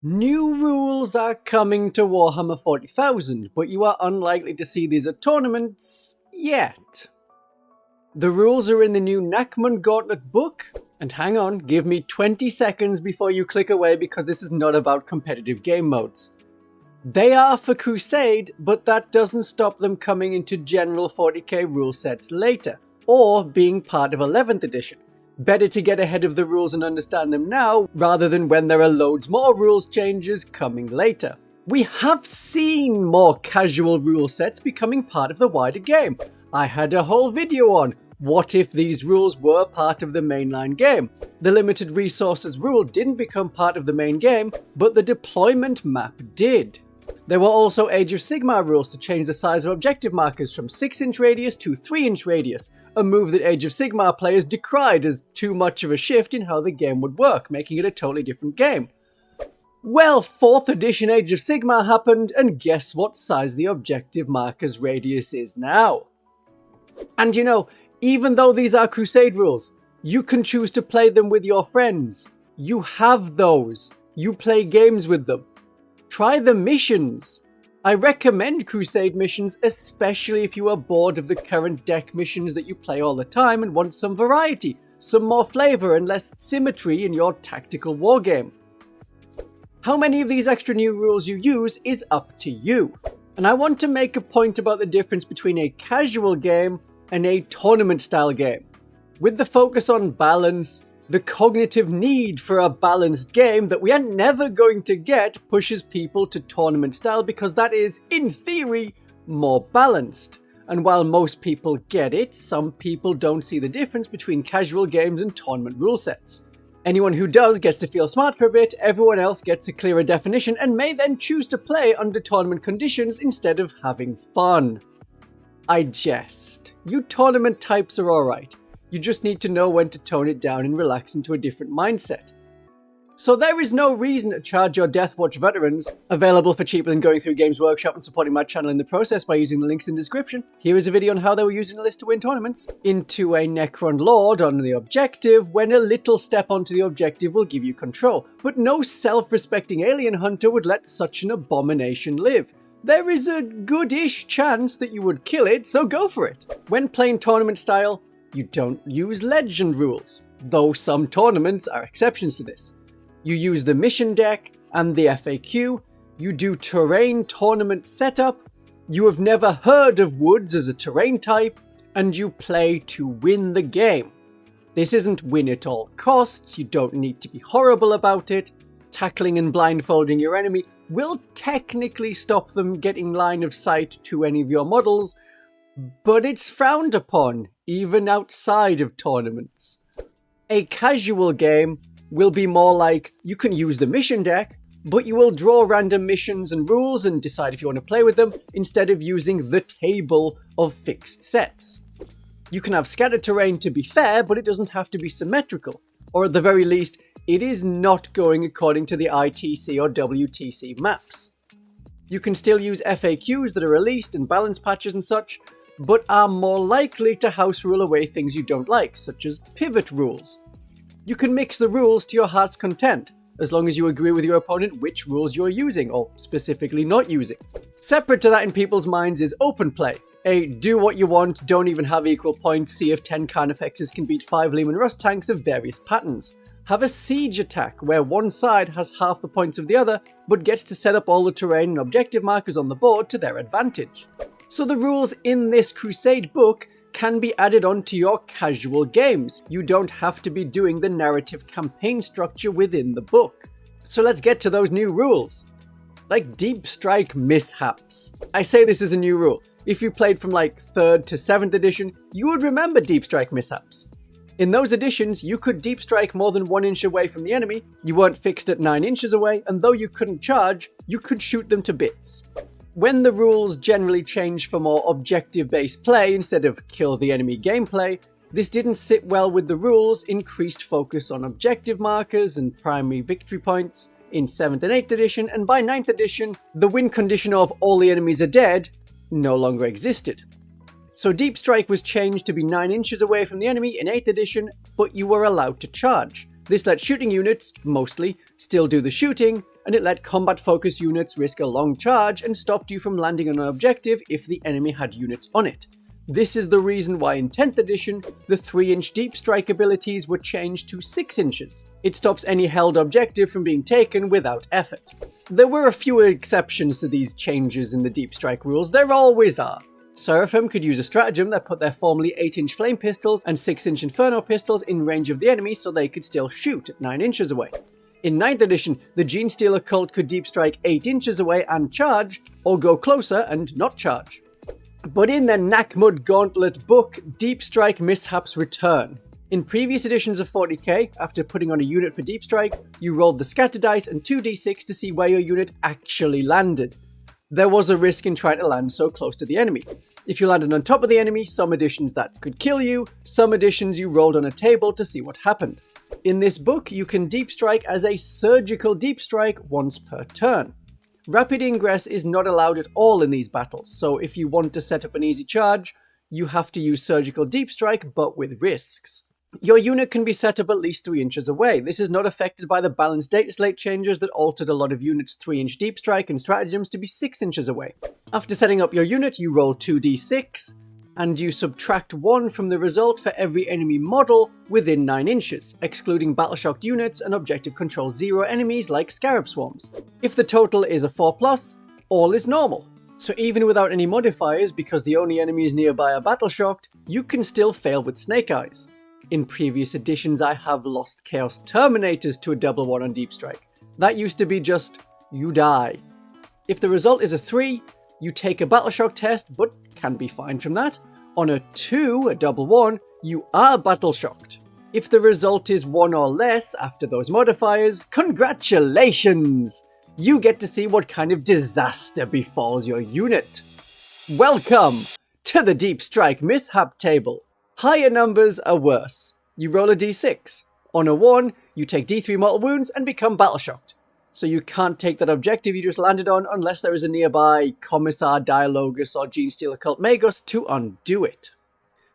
New rules are coming to Warhammer 40,000, but you are unlikely to see these at tournaments yet. The rules are in the new Nachmund Gauntlet book, and hang on, give me 20 seconds before you click away because this is not about competitive game modes. They are for Crusade, but that doesn't stop them coming into general 40k rule sets later, or being part of 11th edition. Better to get ahead of the rules and understand them now, rather than when there are loads more rules changes coming later. We have seen more casual rule sets becoming part of the wider game. I had a whole video on what if these rules were part of the mainline game. The limited resources rule didn't become part of the main game, but the deployment map did. There were also Age of Sigmar rules to change the size of objective markers from 6-inch radius to 3-inch radius, a move that Age of Sigmar players decried as too much of a shift in how the game would work, making it a totally different game. Well, 4th edition Age of Sigmar happened, and guess what size the objective marker's radius is now? And you know, even though these are Crusade rules, you can choose to play them with your friends. You have those. You play games with them. Try the missions. I recommend Crusade missions, especially if you are bored of the current deck missions that you play all the time and want some variety, some more flavor and less symmetry in your tactical wargame. How many of these extra new rules you use is up to you. And I want to make a point about the difference between a casual game and a tournament style game. With the focus on balance, the cognitive need for a balanced game that we are never going to get pushes people to tournament style because that is, in theory, more balanced. And while most people get it, some people don't see the difference between casual games and tournament rule sets. Anyone who does gets to feel smart for a bit, everyone else gets a clearer definition and may then choose to play under tournament conditions instead of having fun. I jest. You tournament types are alright. You just need to know when to tone it down and relax into a different mindset. So there is no reason to charge your Deathwatch veterans, available for cheaper than going through Games Workshop and supporting my channel in the process by using the links in the description. Here is a video on how they were using a list to win tournaments, into a Necron Lord on the objective, when a little step onto the objective will give you control. But no self-respecting alien hunter would let such an abomination live. There is a good-ish chance that you would kill it, so go for it. When playing tournament style, you don't use legend rules, though some tournaments are exceptions to this. You use the mission deck and the FAQ, you do terrain tournament setup, you have never heard of woods as a terrain type, and you play to win the game. This isn't win at all costs, you don't need to be horrible about it. Tackling and blindfolding your enemy will technically stop them getting line of sight to any of your models, but it's frowned upon, even outside of tournaments. A casual game will be more like, you can use the mission deck, but you will draw random missions and rules and decide if you want to play with them, instead of using the table of fixed sets. You can have scattered terrain to be fair, but it doesn't have to be symmetrical, or at the very least, it is not going according to the ITC or WTC maps. You can still use FAQs that are released and balance patches and such, but are more likely to house rule away things you don't like, such as pivot rules. You can mix the rules to your heart's content, as long as you agree with your opponent which rules you're using, or specifically not using. Separate to that in people's minds is open play, a do what you want, don't even have equal points, see if 10 Carnifexes can beat 5 Leman Russ tanks of various patterns. Have a siege attack, where one side has half the points of the other, but gets to set up all the terrain and objective markers on the board to their advantage. So the rules in this Crusade book can be added on to your casual games. You don't have to be doing the narrative campaign structure within the book. So let's get to those new rules. Like Deep Strike Mishaps. I say this is a new rule. If you played from like 3rd to 7th edition, you would remember Deep Strike Mishaps. In those editions, you could deep strike more than 1 inch away from the enemy, you weren't fixed at 9 inches away, and though you couldn't charge, you could shoot them to bits. When the rules generally changed for more objective-based play instead of kill the enemy gameplay, this didn't sit well with the rules' increased focus on objective markers and primary victory points in 7th and 8th edition, and by 9th edition, the win condition of all the enemies are dead no longer existed. So Deep Strike was changed to be 9 inches away from the enemy in 8th edition, but you were allowed to charge. This let shooting units, mostly, still do the shooting, and it let combat-focused units risk a long charge and stopped you from landing on an objective if the enemy had units on it. This is the reason why in 10th edition, the 3-inch Deep Strike abilities were changed to 6 inches. It stops any held objective from being taken without effort. There were a few exceptions to these changes in the Deep Strike rules, there always are. Seraphim could use a stratagem that put their formerly 8-inch flame pistols and 6-inch inferno pistols in range of the enemy so they could still shoot at 9 inches away. In 9th edition, the Genestealer cult could deep strike 8 inches away and charge, or go closer and not charge. But in the Nachmund Gauntlet book, Deep Strike Mishaps return. In previous editions of 40k, after putting on a unit for Deep Strike, you rolled the scatter dice and 2d6 to see where your unit actually landed. There was a risk in trying to land so close to the enemy. If you landed on top of the enemy, some editions that could kill you, some editions you rolled on a table to see what happened. In this book, you can deep strike as a surgical deep strike once per turn. Rapid ingress is not allowed at all in these battles, so if you want to set up an easy charge, you have to use surgical deep strike but with risks. Your unit can be set up at least 3 inches away. This is not affected by the balanced data slate changes that altered a lot of units' 3-inch deep strike and stratagems to be 6 inches away. After setting up your unit, you roll 2d6, and you subtract 1 from the result for every enemy model within 9 inches, excluding battle-shocked units and objective control 0 enemies like scarab swarms. If the total is a 4+, all is normal. So even without any modifiers, because the only enemies nearby are battle-shocked, you can still fail with Snake Eyes. In previous editions, I have lost Chaos Terminators to a double 1 on Deep Strike. That used to be just, you die. If the result is a 3, you take a battle shock test, but can be fine from that. On a 2, a double 1, you are battle shocked. If the result is 1 or less after those modifiers, congratulations! You get to see what kind of disaster befalls your unit. Welcome to the Deep Strike Mishap table. Higher numbers are worse. You roll a d6. On a 1, you take d3 mortal wounds and become battle shocked. So you can't take that objective you just landed on unless there is a nearby Commissar, Dialogus, or Genestealer Cult Magos to undo it.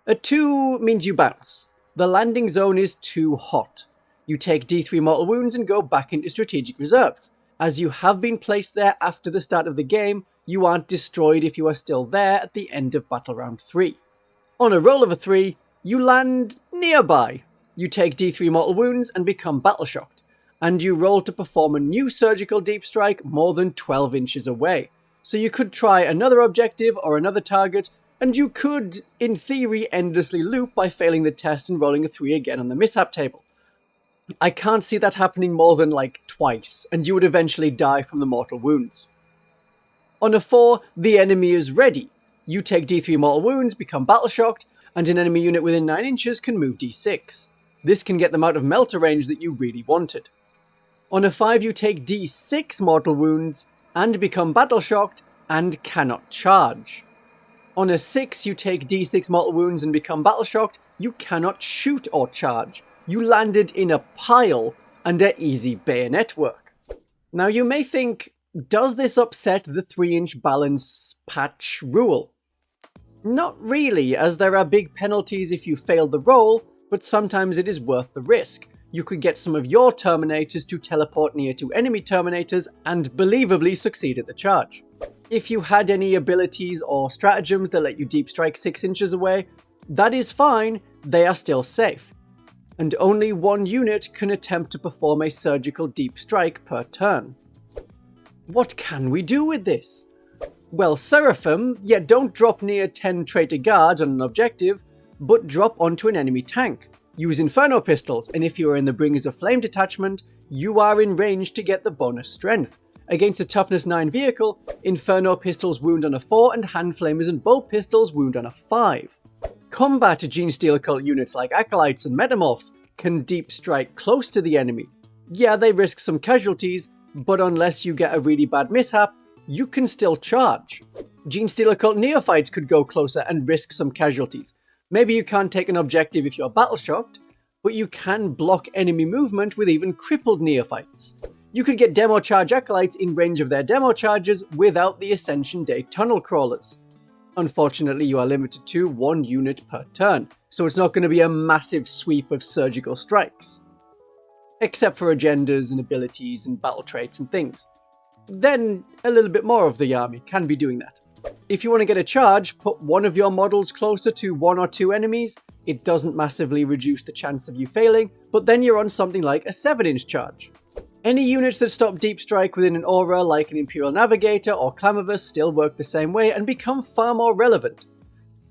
A 2 means you bounce. The landing zone is too hot. You take d3 mortal wounds and go back into strategic reserves. As you have been placed there after the start of the game, you aren't destroyed if you are still there at the end of battle round 3. On a roll of a 3, you land nearby. You take d3 mortal wounds and become battle shocked. And you roll to perform a new surgical deep strike more than 12 inches away. So you could try another objective or another target, and you could, in theory, endlessly loop by failing the test and rolling a 3 again on the mishap table. I can't see that happening more than like twice, and you would eventually die from the mortal wounds. On a 4, the enemy is ready. You take d3 mortal wounds, become battle shocked, and an enemy unit within 9 inches can move d6. This can get them out of melter range that you really wanted. On a 5, you take d6 mortal wounds and become battle shocked and cannot charge. On a 6, you take d6 mortal wounds and become battle shocked. You cannot shoot or charge. You landed in a pile under easy bayonet work. Now you may think, does this upset the 3-inch balance patch rule? Not really, as there are big penalties if you fail the roll, but sometimes it is worth the risk. You could get some of your Terminators to teleport near to enemy Terminators and believably succeed at the charge. If you had any abilities or stratagems that let you deep strike 6 inches away, that is fine, they are still safe. And only 1 unit can attempt to perform a surgical deep strike per turn. What can we do with this? Well, Seraphim, don't drop near 10 traitor guards on an objective, but drop onto an enemy tank. Use Inferno pistols, and if you are in the Bringers of Flame detachment, you are in range to get the bonus strength. Against a toughness 9 vehicle, Inferno pistols wound on a 4 and Hand Flamers and Bolt pistols wound on a 5. Combat Genestealer cult units like Acolytes and Metamorphs can deep strike close to the enemy. Yeah, they risk some casualties, but unless you get a really bad mishap, you can still charge. Genestealer cult Neophytes could go closer and risk some casualties. Maybe you can't take an objective if you're battle shocked, but you can block enemy movement with even crippled Neophytes. You could get Demo Charge Acolytes in range of their Demo Charges without the Ascension Day Tunnel Crawlers. Unfortunately, you are limited to 1 unit per turn, so it's not going to be a massive sweep of surgical strikes. Except for agendas and abilities and battle traits and things. then a little bit more of the army can be doing that. If you want to get a charge, put one of your models closer to 1 or 2 enemies. It doesn't massively reduce the chance of you failing, but then you're on something like a 7-inch charge. Any units that stop Deep Strike within an aura, like an Imperial Navigator or Clamavus, still work the same way and become far more relevant.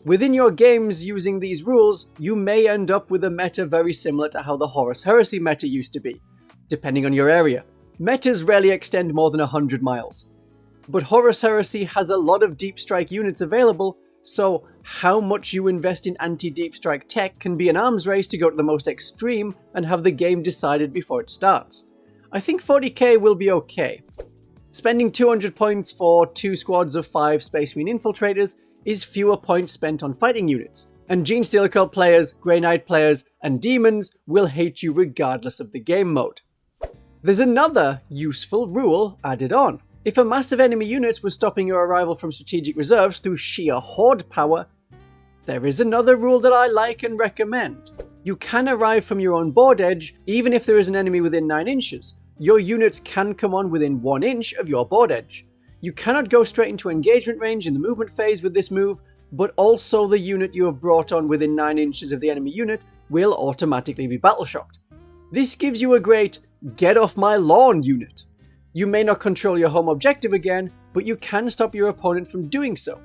Within your games using these rules, you may end up with a meta very similar to how the Horus Heresy meta used to be, depending on your area. Metas rarely extend more than 100 miles. But Horus Heresy has a lot of Deep Strike units available, so how much you invest in anti-Deep Strike tech can be an arms race to go to the most extreme and have the game decided before it starts. I think 40k will be okay. Spending 200 points for 2 squads of 5 Space Marine Infiltrators is fewer points spent on fighting units, and Genestealer Cult players, Grey Knight players, and Demons will hate you regardless of the game mode. There's another useful rule added on. If a massive enemy unit was stopping your arrival from strategic reserves through sheer horde power, there is another rule that I like and recommend. You can arrive from your own board edge even if there is an enemy within 9 inches. Your units can come on within 1 inch of your board edge. You cannot go straight into engagement range in the movement phase with this move, but also the unit you have brought on within 9 inches of the enemy unit will automatically be battle shocked. This gives you a great get off my lawn unit. You may not control your home objective again, but you can stop your opponent from doing so.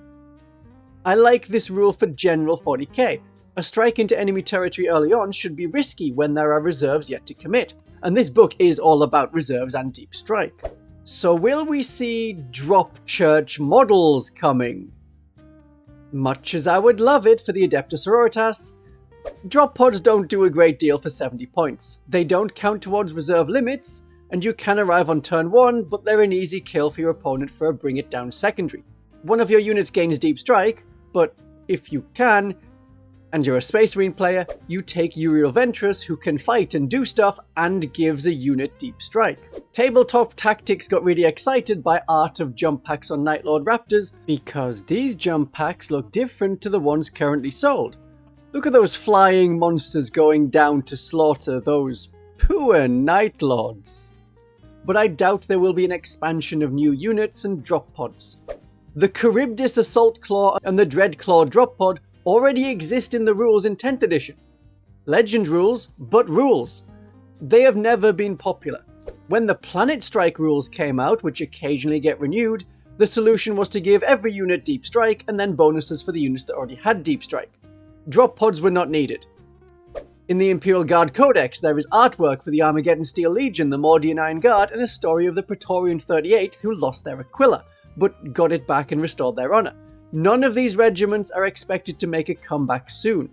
I like this rule for general 40k. A strike into enemy territory early on should be risky when there are reserves yet to commit, and this book is all about reserves and Deep Strike. So will we see drop church models coming? Much as I would love it for the Adeptus Sororitas, drop pods don't do a great deal for 70 points. They don't count towards reserve limits, and you can arrive on turn 1, but they're an easy kill for your opponent for a bring it down secondary. One of your units gains Deep Strike, but if you can, and you're a Space Marine player, you take Uriel Ventress, who can fight and do stuff, and gives a unit Deep Strike. Tabletop Tactics got really excited by Art of jump packs on Nightlord Raptors, because these jump packs look different to the ones currently sold. Look at those flying monsters going down to slaughter those poor Nightlords. But I doubt there will be an expansion of new units and drop pods. The Charybdis Assault Claw and the Dreadclaw drop pod already exist in the rules in 10th edition. Legend rules, but rules. They have never been popular. When the Planet Strike rules came out, which occasionally get renewed, the solution was to give every unit Deep Strike and then bonuses for the units that already had Deep Strike. Drop pods were not needed. In the Imperial Guard Codex, there is artwork for the Armageddon Steel Legion, the Mordian Iron Guard, and a story of the Praetorian 38th who lost their Aquila, but got it back and restored their honour. None of these regiments are expected to make a comeback soon.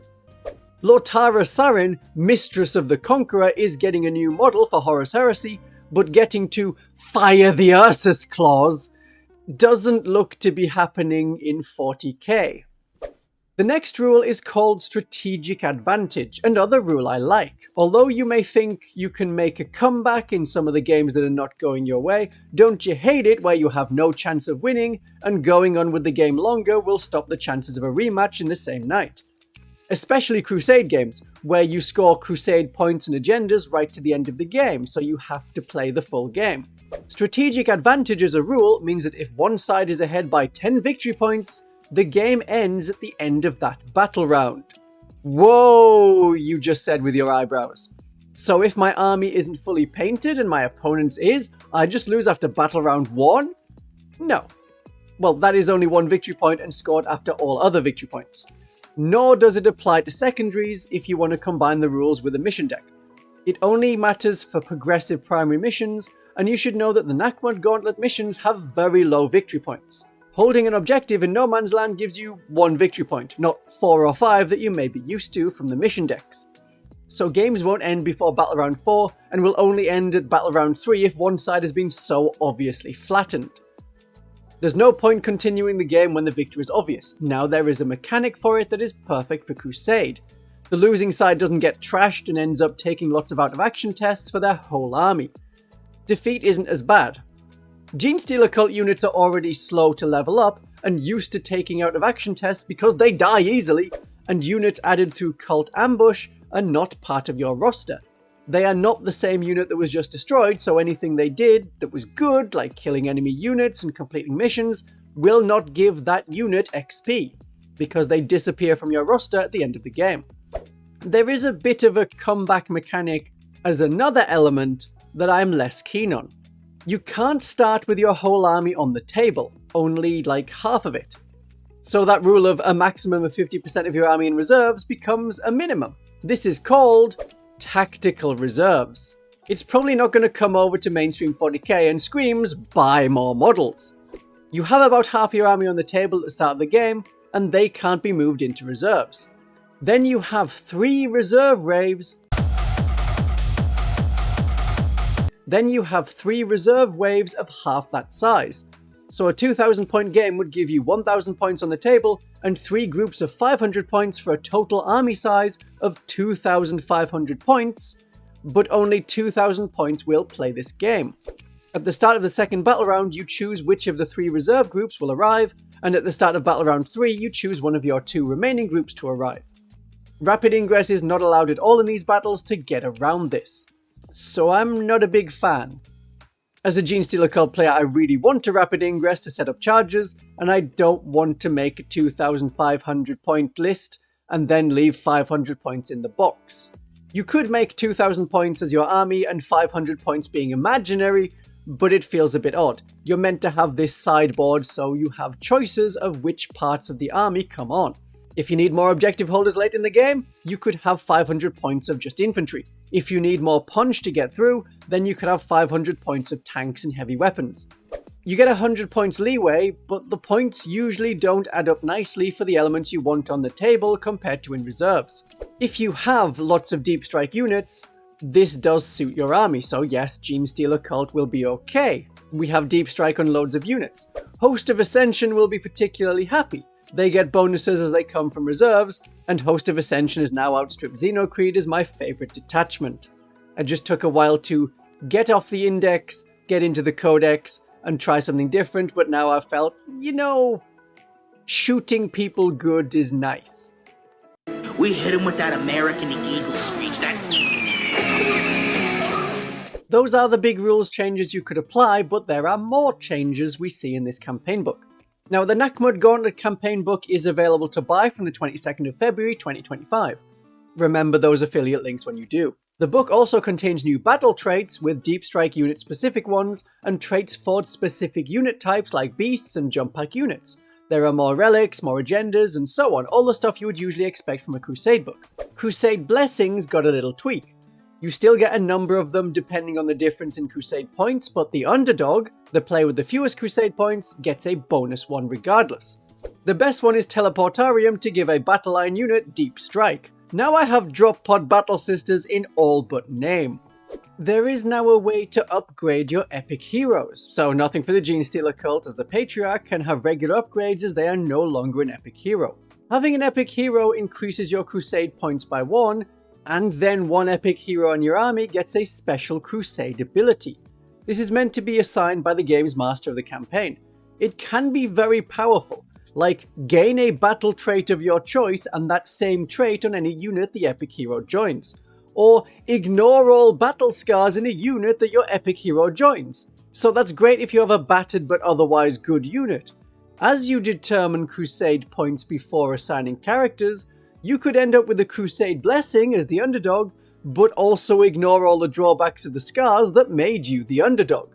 Lotara Sarin, Mistress of the Conqueror, is getting a new model for Horus Heresy, but getting to fire the Ursus clause doesn't look to be happening in 40k. The next rule is called Strategic Advantage, another rule I like. Although you may think you can make a comeback in some of the games that are not going your way, don't you hate it where you have no chance of winning, and going on with the game longer will stop the chances of a rematch in the same night. Especially Crusade games, where you score Crusade points and agendas right to the end of the game, so you have to play the full game. Strategic Advantage as a rule means that if one side is ahead by 10 victory points, the game ends at the end of that battle round. Whoa, you just said with your eyebrows. So if my army isn't fully painted and my opponent's is, I just lose after battle round 1? No. Well, that is only 1 victory point and scored after all other victory points. Nor does it apply to secondaries if you want to combine the rules with a mission deck. It only matters for progressive primary missions, and you should know that the Nachmund Gauntlet missions have very low victory points. Holding an objective in no man's land gives you 1 victory point, not 4 or 5 that you may be used to from the mission decks. So games won't end before Battle Round 4, and will only end at Battle Round 3 if one side has been so obviously flattened. There's no point continuing the game when the victory is obvious. Now there is a mechanic for it that is perfect for Crusade. The losing side doesn't get trashed and ends up taking lots of out of action tests for their whole army. Defeat isn't as bad. Genestealer Cult units are already slow to level up and used to taking out of action tests because they die easily, and units added through Cult Ambush are not part of your roster. They are not the same unit that was just destroyed, so anything they did that was good, like killing enemy units and completing missions, will not give that unit XP, because they disappear from your roster at the end of the game. There is a bit of a comeback mechanic as another element that I'm less keen on. You can't start with your whole army on the table, only like half of it. So that rule of a maximum of 50% of your army in reserves becomes a minimum. This is called tactical reserves. It's probably not going to come over to mainstream 40k and screams, buy more models. You have about half your army on the table at the start of the game, and they can't be moved into reserves. Then you have 3 reserve waves. Then you have 3 reserve waves of half that size. So a 2,000 point game would give you 1,000 points on the table and 3 groups of 500 points for a total army size of 2,500 points, but only 2,000 points will play this game. At the start of the second battle round, you choose which of the 3 reserve groups will arrive, and at the start of battle round 3, you choose one of your 2 remaining groups to arrive. Rapid ingress is not allowed at all in these battles to get around this. So I'm not a big fan. As a Genestealer Cult player, I really want a rapid ingress to set up charges, and I don't want to make a 2,500 point list and then leave 500 points in the box. You could make 2,000 points as your army and 500 points being imaginary, but it feels a bit odd. You're meant to have this sideboard so you have choices of which parts of the army come on. If you need more objective holders late in the game, you could have 500 points of just infantry. If you need more punch to get through, then you could have 500 points of tanks and heavy weapons. You get 100 points leeway, but the points usually don't add up nicely for the elements you want on the table compared to in reserves. If you have lots of Deep Strike units, this does suit your army, so yes, Genestealer Cult will be okay. We have Deep Strike on loads of units. Host of Ascension will be particularly happy. They get bonuses as they come from reserves, and Host of Ascension is now outstripped Xenocreed as my favourite detachment. It just took a while to get off the index, get into the codex, and try something different, but now I've felt, shooting people good is nice. We hit him with that American Eagle screech, Those are the big rules changes you could apply, but there are more changes we see in this campaign book. Now, the Nachmund Gauntlet campaign book is available to buy from the 22nd of February 2025. Remember those affiliate links when you do. The book also contains new battle traits with Deep Strike unit specific ones, and traits for specific unit types like beasts and jump pack units. There are more relics, more agendas, and so on, all the stuff you would usually expect from a Crusade book. Crusade Blessings got a little tweak. You still get a number of them depending on the difference in Crusade points, but the underdog, the player with the fewest Crusade points, gets a bonus one regardless. The best one is Teleportarium to give a battle line unit Deep Strike. Now I have Drop Pod Battle Sisters in all but name. There is now a way to upgrade your epic heroes, so nothing for the Genestealer Cult, as the Patriarch can have regular upgrades as they are no longer an epic hero. Having an epic hero increases your Crusade points by 1, and then one epic hero in your army gets a special Crusade ability. This is meant to be assigned by the game's master of the campaign. It can be very powerful, like gain a battle trait of your choice and that same trait on any unit the epic hero joins, or ignore all battle scars in a unit that your epic hero joins. So that's great if you have a battered but otherwise good unit. As you determine Crusade points before assigning characters, you could end up with a Crusade Blessing as the underdog, but also ignore all the drawbacks of the scars that made you the underdog.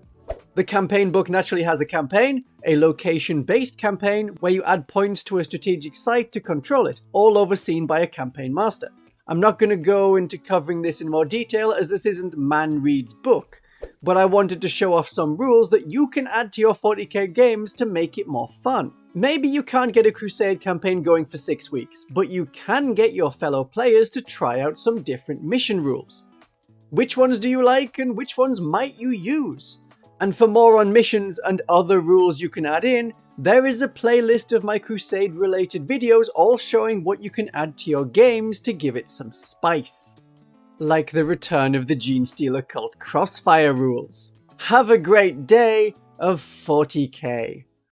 The campaign book naturally has a campaign, a location-based campaign, where you add points to a strategic site to control it, all overseen by a campaign master. I'm not going to go into covering this in more detail as this isn't Man Reed's book, but I wanted to show off some rules that you can add to your 40k games to make it more fun. Maybe you can't get a Crusade campaign going for 6 weeks, but you can get your fellow players to try out some different mission rules. Which ones do you like and which ones might you use? And for more on missions and other rules you can add in, there is a playlist of my Crusade related videos all showing what you can add to your games to give it some spice. Like the return of the Genestealer Cult Crossfire rules. Have a great day of 40k.